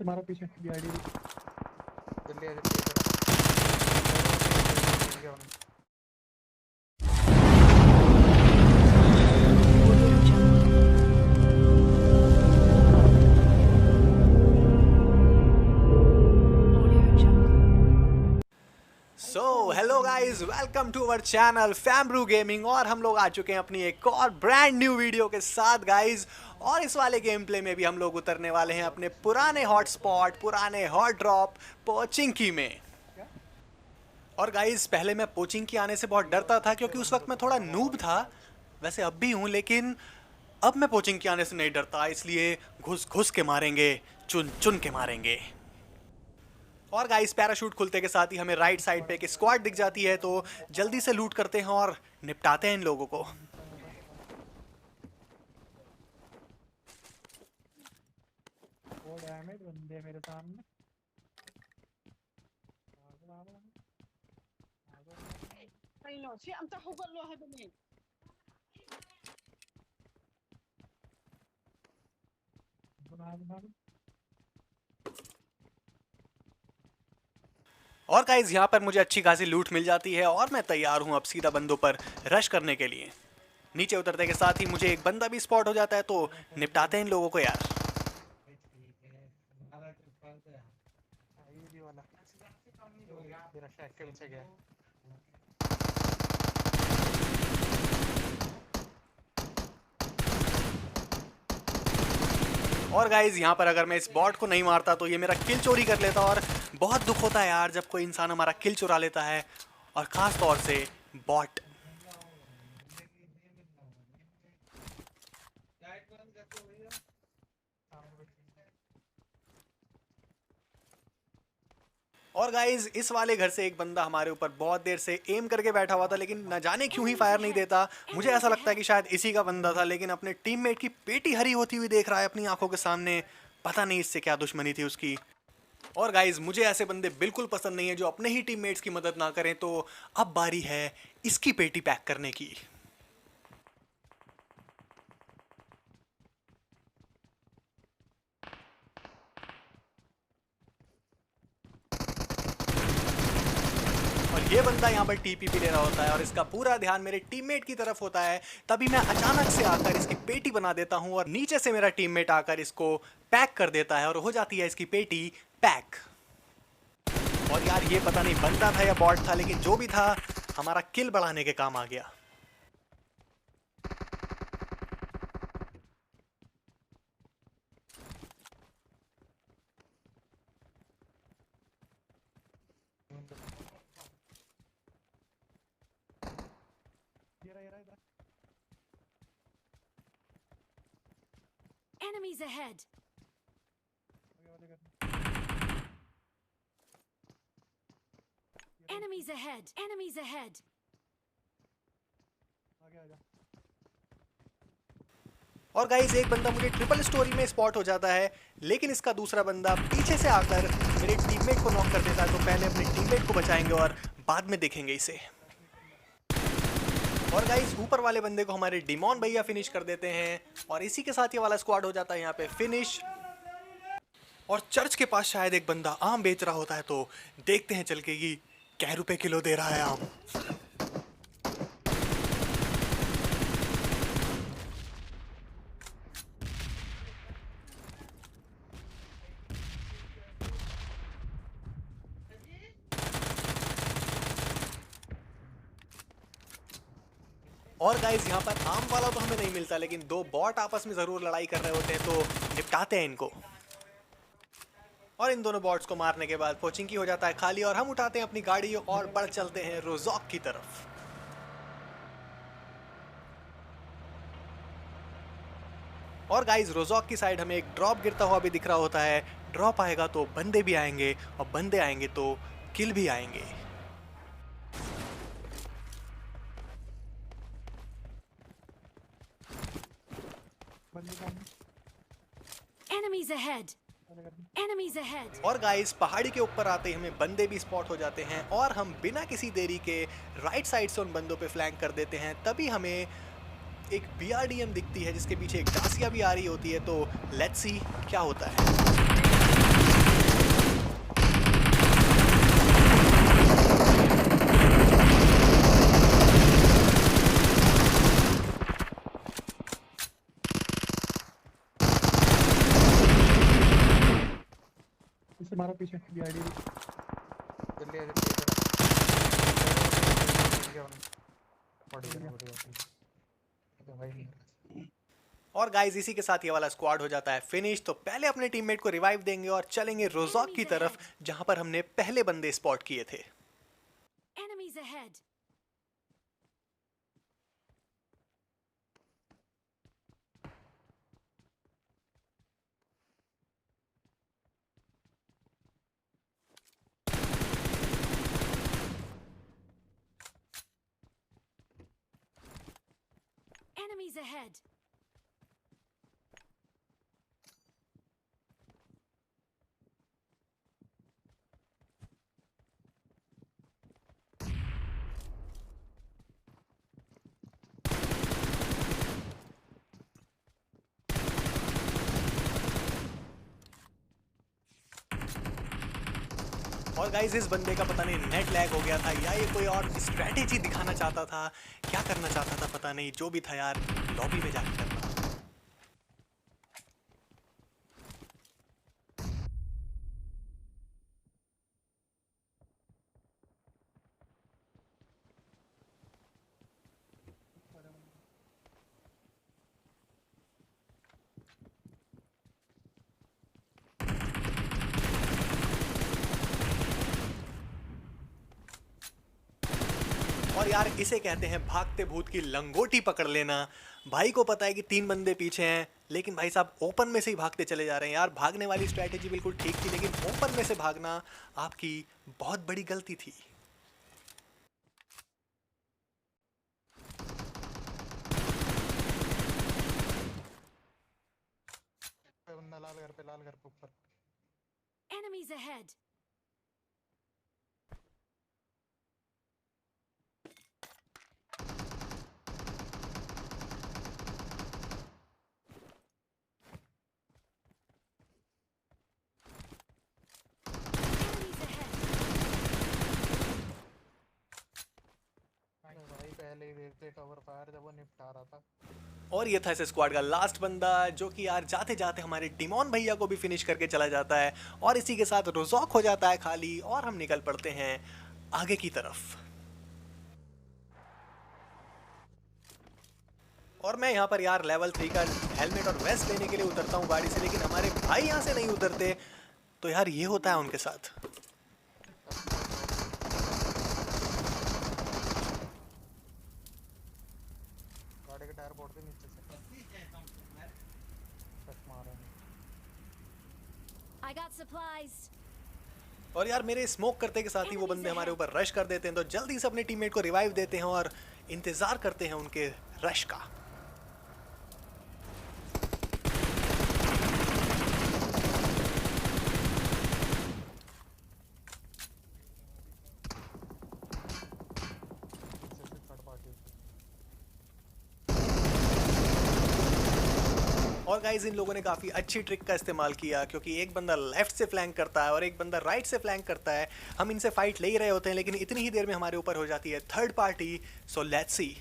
से मारो पीछे बीआईडी जल्दी आ जल्दी। Hello guys, welcome to our channel Fambru gaming. और हम लोग आ चुके हैं अपनी एक और ब्रांड न्यू वीडियो के साथ गाइस। और इस वाले गेम प्ले में भी हम लोग उतरने वाले हैं अपने पुराने हॉटस्पॉट, पुराने हॉट ड्रॉप पोचिंकी में। और गाइस, पहले मैं पोचिंकी आने से बहुत डरता था क्योंकि उस वक्त मैं थोड़ा नूब था। वैसे अब भी हूँ, लेकिन अब मैं पोचिंकी आने से नहीं डरता, इसलिए घुस घुस के मारेंगे, चुन चुन के मारेंगे। और गाइस, पैराशूट खुलते के साथ ही हमें राइट साइड पे एक स्क्वाड दिख जाती है, तो जल्दी से लूट करते हैं और निपटाते हैं इन लोगों को। वो डैमेज बंदे मेरे सामने Kailan si ang tahugan lo hadani. और गाइस, यहाँ पर मुझे अच्छी खासी लूट मिल जाती है और मैं तैयार हूँ अब सीधा बंदों पर रश करने के लिए। नीचे उतरते के साथ ही मुझे एक बंदा भी स्पॉट हो जाता है, तो निपटाते हैं इन लोगों को यार। और गाइज, यहाँ पर अगर मैं इस बॉट को नहीं मारता तो ये मेरा किल चोरी कर लेता, और बहुत दुख होता है यार जब कोई इंसान हमारा किल चुरा लेता है, और ख़ास तौर से बॉट। और गाइज, इस वाले घर से एक बंदा हमारे ऊपर बहुत देर से एम करके बैठा हुआ था, लेकिन न जाने क्यों ही फायर नहीं देता। मुझे ऐसा लगता है कि शायद इसी का बंदा था, लेकिन अपने टीममेट की पेटी हरी होती हुई देख रहा है अपनी आंखों के सामने। पता नहीं इससे क्या दुश्मनी थी उसकी। और गाइज, मुझे ऐसे बंदे बिल्कुल पसंद नहीं है जो अपने ही टीममेट्स की मदद ना करें। तो अब बारी है इसकी पेटी पैक करने की। और ये बंदा यहाँ पर टीपीपी ले रहा होता है और इसका पूरा ध्यान मेरे टीममेट की तरफ होता है। तभी मैं अचानक से आकर इसकी पेटी बना देता हूँ और नीचे से मेरा टीममेट आकर इसको पैक कर देता है और हो जाती है इसकी पेटी पैक। और यार, ये पता नहीं बंदा था या बॉट था, लेकिन जो भी था हमारा किल बढ़ाने के काम आ गया। Enemies ahead. Enemies ahead. Enemies ahead. और गाइस, एक बंदा मुझे ट्रिपल स्टोरी में स्पॉट हो जाता है, लेकिन इसका दूसरा बंदा पीछे से आकर मेरे टीममेट को नॉक कर देता है। तो पहले अपने टीममेट को बचाएंगे और बाद में देखेंगे इसे। और गाइस, ऊपर वाले बंदे को हमारे डिमॉन भैया फिनिश कर देते हैं और इसी के साथ ये वाला स्क्वाड हो जाता है यहाँ पे फिनिश। और चर्च के पास शायद एक बंदा आम बेच रहा होता है, तो देखते हैं चल के कि क्या रुपए किलो दे रहा है आम। और गाइस, यहाँ पर आम वाला तो हमें नहीं मिलता, लेकिन दो बॉट आपस में ज़रूर लड़ाई कर रहे होते हैं, तो निपटाते हैं इनको। और इन दोनों बॉट्स को मारने के बाद पोचिंकी हो जाता है खाली और हम उठाते हैं अपनी गाड़ी और बढ़ चलते हैं रोजॉक की तरफ। और गाइस, रोजॉक की साइड हमें एक ड्रॉप गिरता हुआ भी दिख रहा होता है। ड्रॉप आएगा तो बंदे भी आएंगे और बंदे आएंगे तो किल भी आएंगे। Enemies ahead. Enemies ahead. और गाइस, पहाड़ी के ऊपर आते ही हमें बंदे भी स्पॉट हो जाते हैं और हम बिना किसी देरी के राइट साइड से उन बंदों पे फ्लैंक कर देते हैं। तभी हमें एक BRDM दिखती है जिसके पीछे एक डासिया भी आ रही होती है। तो लेट्स सी क्या होता है। मारो पीछे गाड़ी भी। जल्दी आ जल्दी इधर आ गया बंदा बढ़िया तो भाई और गाइज इसी के साथ ये वाला स्क्वाड हो जाता है फिनिश। तो पहले अपने टीममेट को रिवाइव देंगे और चलेंगे रोजॉक की तरफ जहां पर हमने पहले बंदे स्पॉट किए थे। Enemies ahead. Enemies ahead. और गाइज इस बंदे का पता नहीं नेट लैग हो गया था या ये कोई और स्ट्रेटेजी दिखाना चाहता था, क्या करना चाहता था पता नहीं, जो भी था यार लॉबी में जाके करना। और यार इसे कहते हैं भागते भूत की लंगोटी पकड़ लेना। भाई को पता है कि 3 बंदे पीछे हैं, लेकिन भाई साहब ओपन में से ही भागते चले जा रहे हैं। यार भागने वाली स्ट्रैटेजी बिल्कुल ठीक थी, लेकिन ओपन में से भागना आपकी बहुत बड़ी गलती थी। बंदा लाल घर पे ऊपर। Enemies ahead. Enemies ahead. भाई पहले ही वेव से कवर फायर जब वो निपटा रहा था। और ये था इस स्क्वाड का लास्ट बंदा, जो कि यार जाते जाते हमारे डिमॉन भैया को भी फिनिश करके चला जाता है। और इसी के साथ रोजॉक हो जाता है खाली और हम निकल पड़ते हैं आगे की तरफ। और मैं यहाँ पर यार लेवल 3 का हेलमेट और वेस्ट लेने के लिए उतरता हूँ गाड़ी से, लेकिन हमारे भाई यहाँ से नहीं उतरते। तो यार ये होता है उनके साथ। गाड़ी के टायर फोड़ के नीचे से मारा नहीं। I got supplies. और यार मेरे स्मोक करते के साथ ही वो बंदे हमारे ऊपर रश कर देते हैं, तो जल्दी से अपने टीममेट को रिवाइव देते हैं और इंतजार करते हैं उनके रश का। थर्ड पार्टी और गाइज इन लोगों ने काफ़ी अच्छी ट्रिक का इस्तेमाल किया, क्योंकि एक बंदा लेफ्ट से फ्लैंक करता है और एक बंदा राइट से फ्लैंक करता है। हम इनसे फाइट ले ही रहे होते हैं, लेकिन इतनी ही देर में हमारे ऊपर हो जाती है third party. So let's see.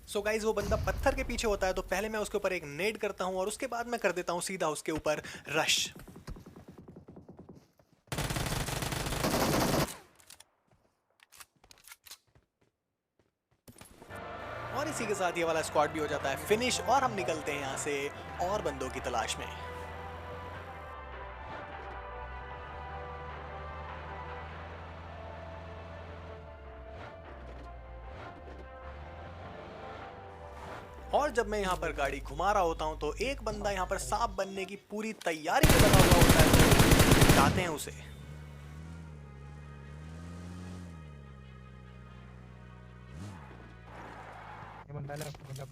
So guys वो बंदा पत्थर के पीछे होता है, तो पहले मैं उसके ऊपर एक नेड करता हूँ और उसके बाद मैं कर देता हूँ सीधा उसके ऊपर रश। और इसी के साथ ये वाला स्क्वाड भी हो जाता है फिनिश और हम निकलते हैं यहाँ से और बंदों की तलाश में। और जब मैं यहाँ पर गाड़ी घुमा रहा होता हूँ तो एक बंदा यहाँ पर सांप बनने की पूरी तैयारी में लगा हुआ होता है, तो जाते हैं उसे। ये बंदा लेफ्ट बंदा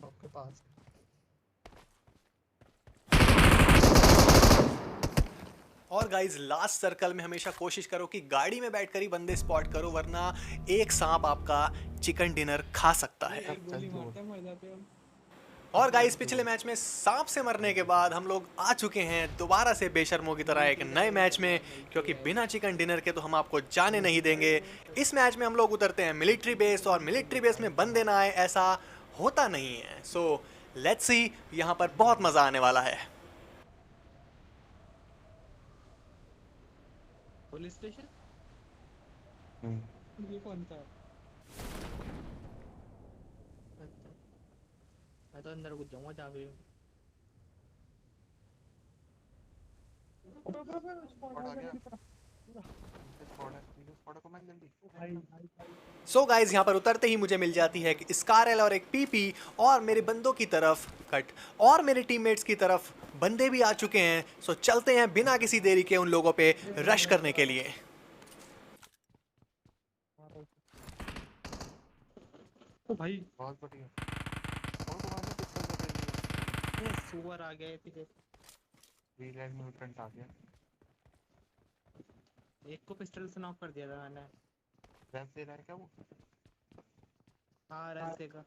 आपके पास और गाइज लास्ट सर्कल में हमेशा कोशिश करो कि गाड़ी में बैठकर ही बंदे स्पॉट करो, वरना एक सांप आपका चिकन डिनर खा सकता है। और गाइस पिछले मैच में सांप से मरने के बाद हम लोग आ चुके हैं दोबारा से बेशर्मों की तरह एक नए मैच में, क्योंकि बिना चिकन डिनर के तो हम आपको जाने नहीं देंगे। इस मैच में हम लोग उतरते हैं मिलिट्री बेस, और मिलिट्री बेस में बंदे ना आए ऐसा होता नहीं है। सो लेट्स सी, यहाँ पर बहुत मजा आने वाला है। पुलिस स्टेशन ये कौन था? मैं तो अंदर घुस जाऊंगा जहाँ भी सो गाइज यहाँ पर उतरते ही मुझे मिल जाती है एक स्कारल और एक पीपी, और मेरे बंदों की तरफ कट और मेरे टीममेट्स की तरफ बंदे भी आ चुके हैं। सो चलते हैं बिना किसी देरी के उन लोगों पे रश करने के लिए। ओ भाई बहुत बढ़िया। सुअर आ गया पीछे, रीलैंड म्यूटेंट आ गया। एक को पिस्टल से नॉक कर दिया था मैंने। रैंप दे रहा है क्या वो? हाँ रैंप देगा।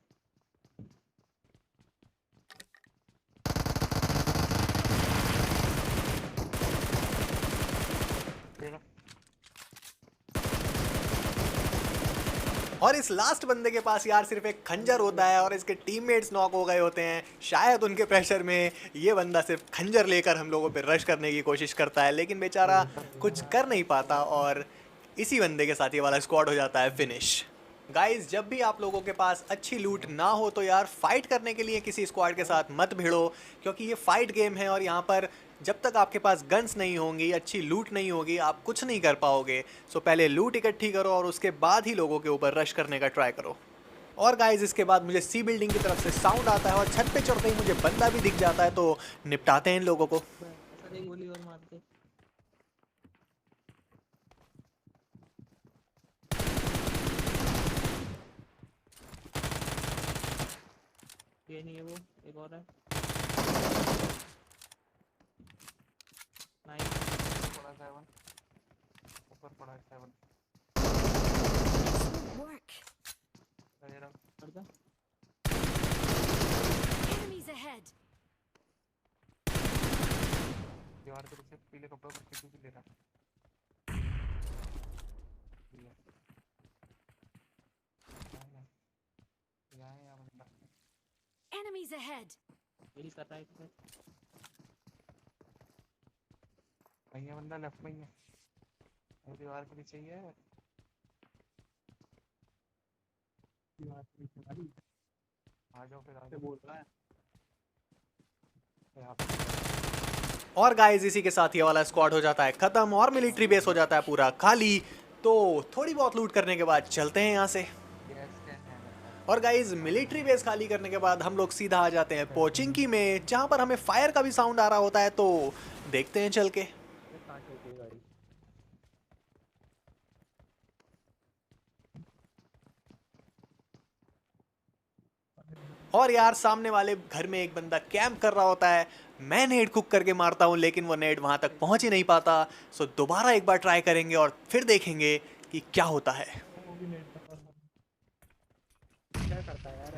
और इस लास्ट बंदे के पास यार सिर्फ एक खंजर होता है, और इसके टीममेट्स नॉक हो गए होते हैं। शायद उनके प्रेशर में ये बंदा सिर्फ खंजर लेकर हम लोगों पे रश करने की कोशिश करता है, लेकिन बेचारा कुछ कर नहीं पाता, और इसी बंदे के साथ ये वाला स्क्वाड हो जाता है फिनिश। गाइज जब भी आप लोगों के पास अच्छी लूट ना हो तो यार फाइट करने के लिए किसी स्क्वाड के साथ मत भिड़ो, क्योंकि ये फाइट गेम है, और यहाँ पर जब तक आपके पास गन्स नहीं होंगी, अच्छी लूट नहीं होगी, आप कुछ नहीं कर पाओगे। सो पहले लूट इकट्ठी करो और उसके बाद ही लोगों के ऊपर रश करने का ट्राई करो। और गाइज इसके बाद मुझे सी बिल्डिंग की तरफ से साउंड आता है, और छत पे चढ़ते ही मुझे बंदा भी दिख जाता है, तो निपटाते हैं इन लोगों को। गोली और मार दे। ये नहीं है वो, एक और है। नाइस, पड़ा 7 ऊपर पड़ा 7। Work. अरे रहा कर दो। Enemies ahead. दीवार के पीछे पीले कपड़ों में किसी भी ले रहा। यहाँ बंदा। Enemies ahead. हील कर रहा है इधर। ये बंदा लेफ्ट में ही है, दीवार के पीछे ही है। आ जाओ फिर, आगे बोल रहा है। और गाइस इसी के साथ ये वाला स्क्वाड हो जाता है खत्म, और मिलिट्री बेस हो जाता है पूरा खाली। तो थोड़ी बहुत लूट करने के बाद चलते हैं यहाँ से। और गाइज मिलिट्री बेस खाली करने के बाद हम लोग सीधा आ जाते हैं पोचिंकी में, जहाँ पर हमें फायर का भी साउंड आ रहा होता है, तो देखते हैं चल के। और यार सामने वाले घर में एक बंदा कैंप कर रहा होता है। मैं नेड कुक करके मारता हूँ, लेकिन वो नेड वहां तक पहुंच ही नहीं पाता। सो दोबारा एक बार ट्राई करेंगे और फिर देखेंगे कि क्या होता है।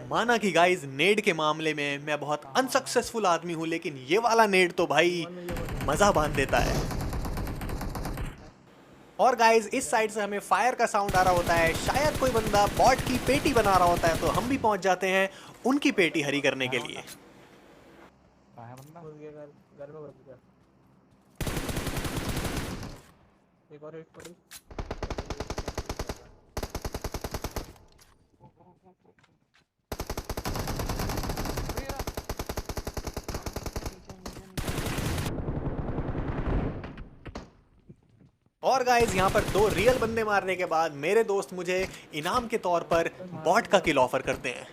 माना कि गाइज नेड के मामले में मैं बहुत अनसक्सेसफुल आदमी हूँ, लेकिन ये वाला नेड तो भाई मजा बांध देता है। और गाइज इस साइड से हमें फायर का साउंड आ रहा होता है, शायद कोई बंदा बॉट की पेटी बना रहा होता है, तो हम भी पहुंच जाते हैं उनकी पेटी हरी करने के लिए। एक और हिट पड़ी। और गाइज यहाँ पर 2 रियल बंदे मारने के बाद मेरे दोस्त मुझे इनाम के तौर पर बॉट का किल ऑफर करते हैं।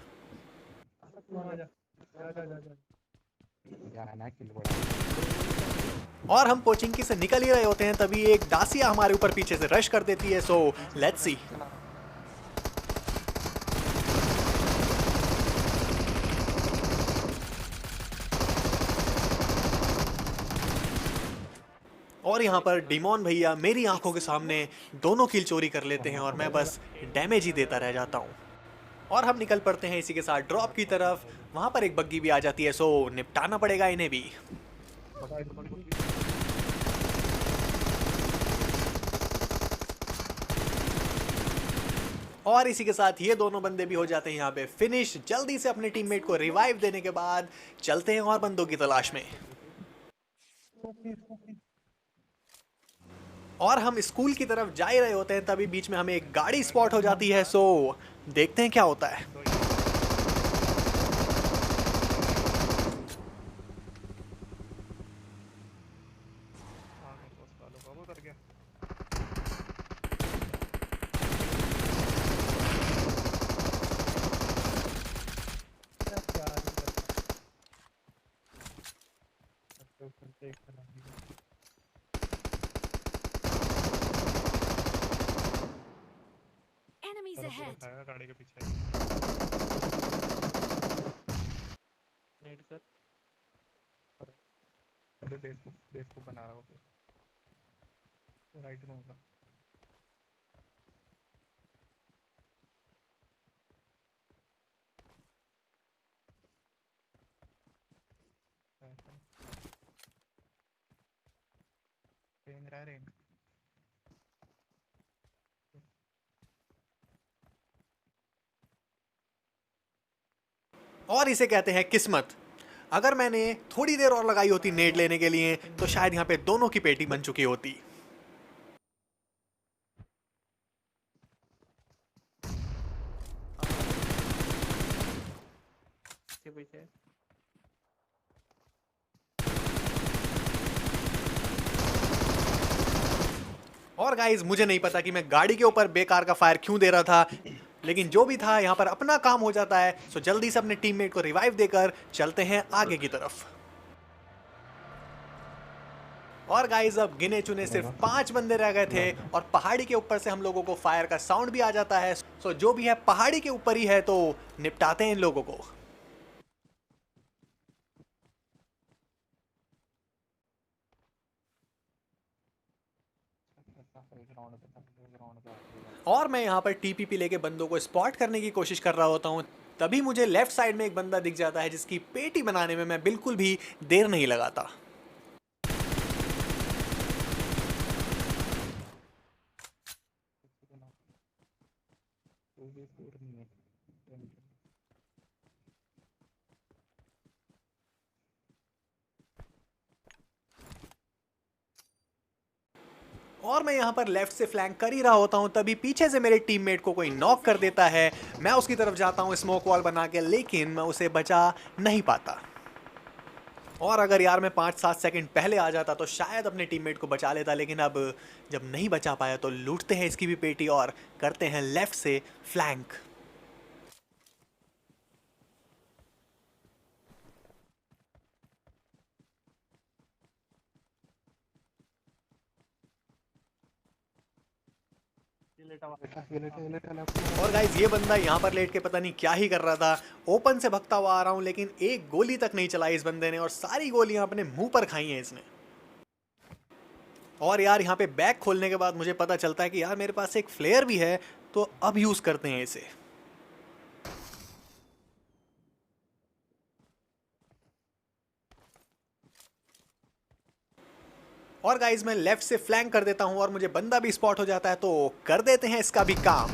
और हम पोचिंकी से निकल ही रहे होते हैं, तभी एक डासिया हमारे ऊपर पीछे से रश कर देती है। So let's see. और यहाँ पर डिमॉन भैया मेरी आंखों के सामने दोनों किल चोरी कर लेते हैं और मैं बस डैमेज ही देता रह जाता हूँ। और हम निकल पड़ते हैं इसी के साथ ड्रॉप की तरफ। वहाँ पर एक बग्गी भी आ जाती है, सो निपटाना पड़ेगा इन्हें भी। और इसी के साथ ये दोनों बंदे भी हो जाते हैं यहाँ पे फिनिश। जल्दी से अपने टीममेट को रिवाइव देने के बाद चलते हैं और बंदों की तलाश में। और हम स्कूल की तरफ जा ही रहे होते हैं, तभी बीच में हमें एक गाड़ी स्पॉट हो जाती है। सो देखते हैं क्या होता है। Enemies ahead. गाड़ी के पीछे नेट सर। अरे बेस को बना रहा हूँ राइट में होगा। रेंज रहा है रेंज। और इसे कहते हैं किस्मत। अगर मैंने थोड़ी देर और लगाई होती नेड लेने के लिए तो शायद यहाँ पे दोनों की पेटी बन चुकी होती। पीछे और गाइज मुझे नहीं पता कि मैं गाड़ी के ऊपर बेकार का फायर क्यों दे रहा था, लेकिन जो भी था यहाँ पर अपना काम हो जाता है। सो जल्दी से अपने टीममेट को रिवाइव देकर चलते हैं आगे की तरफ। और गाइज अब गिने चुने सिर्फ 5 बंदे रह गए थे और पहाड़ी के ऊपर से हम लोगों को फायर का साउंड भी आ जाता है। सो जो भी है पहाड़ी के ऊपर ही है, तो निपटाते हैं इन लोगों को। और मैं यहाँ पर टीपीपी लेके बंदों को स्पॉट करने की कोशिश कर रहा होता हूँ, तभी मुझे लेफ्ट साइड में एक बंदा दिख जाता है जिसकी पेटी बनाने में मैं बिल्कुल भी देर नहीं लगाता। और मैं यहाँ पर लेफ्ट से फ्लैंक कर ही रहा होता हूँ, तभी पीछे से मेरे टीममेट को कोई नॉक कर देता है। मैं उसकी तरफ जाता हूँ स्मोक वॉल बना के, लेकिन मैं उसे बचा नहीं पाता। और अगर यार मैं 5-7 सेकंड पहले आ जाता तो शायद अपने टीममेट को बचा लेता, लेकिन अब जब नहीं बचा पाया तो लूटते हैं इसकी भी पेटी और करते हैं लेफ्ट से फ्लैंक। और गाइस ये बंदा यहाँ पर लेट के पता नहीं क्या ही कर रहा था। ओपन से भगता हुआ आ रहा हूँ, लेकिन एक गोली तक नहीं चलाई इस बंदे ने और सारी गोलियां अपने मुंह पर खाई हैं इसने। और यार यहाँ पे बैग खोलने के बाद मुझे पता चलता है कि यार मेरे पास एक फ्लेयर भी है, तो अब यूज करते हैं इसे। और गाइज मैं लेफ्ट से फ्लैंक कर देता हूं और मुझे बंदा भी स्पॉट हो जाता है, तो कर देते हैं इसका भी काम।